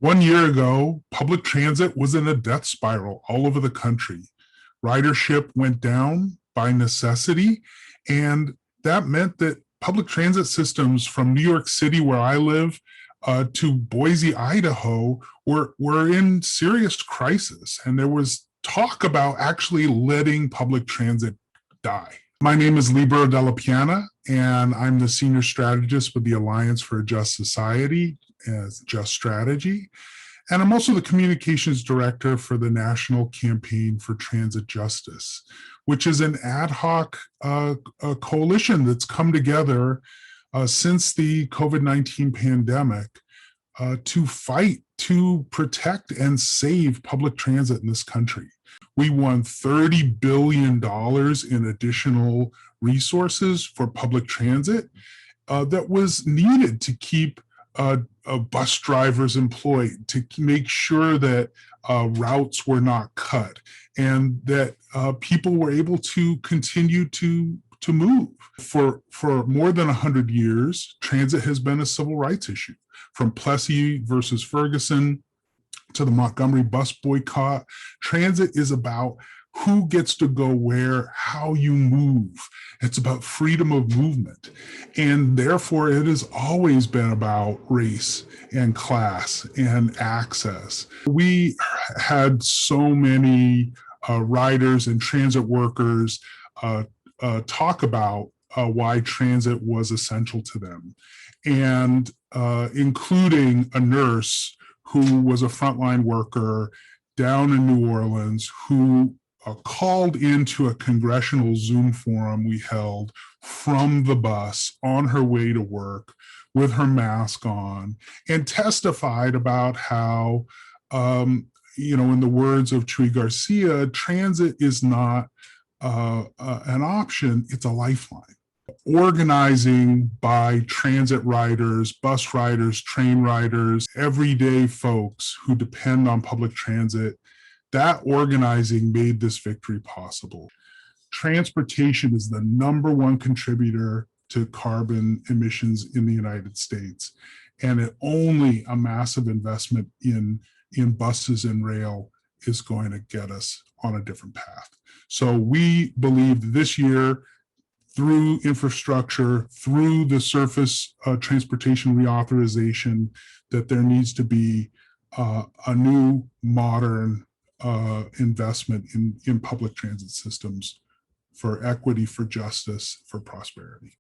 1 year ago, public transit was in a death spiral all over the country. Ridership went down by necessity, and that meant that public transit systems from New York City, where I live, to Boise, Idaho, were in serious crisis. And there was talk about actually letting public transit die. My name is Libero Della Piana, and I'm the senior strategist with the Alliance for a Just Society, as Just Strategy. And I'm also the communications director for the National Campaign for Transit Justice, which is an ad hoc coalition that's come together since the COVID-19 pandemic to fight to protect and save public transit in this country. We won $30 billion in additional resources for public transit that was needed to keep bus drivers employed, to make sure that routes were not cut, and that people were able to continue to move. For more than 100 years, transit has been a civil rights issue. From Plessy versus Ferguson to the Montgomery bus boycott, transit is about who gets to go where, how you move. It's about freedom of movement. And therefore, it has always been about race and class and access. We had so many riders and transit workers talk about why transit was essential to them, and including a nurse who was a frontline worker down in New Orleans who called into a congressional Zoom forum we held from the bus on her way to work with her mask on, and testified about how, in the words of Chuy Garcia, transit is not an option, it's a lifeline. Organizing by transit riders, bus riders, train riders, everyday folks who depend on public transit, that organizing made this victory possible. Transportation is the #1 contributor to carbon emissions in the United States, and only a massive investment in buses and rail is going to get us on a different path. So we believe this year, through infrastructure, through the surface transportation reauthorization, that there needs to be a new, modern investment in public transit systems for equity, for justice, for prosperity.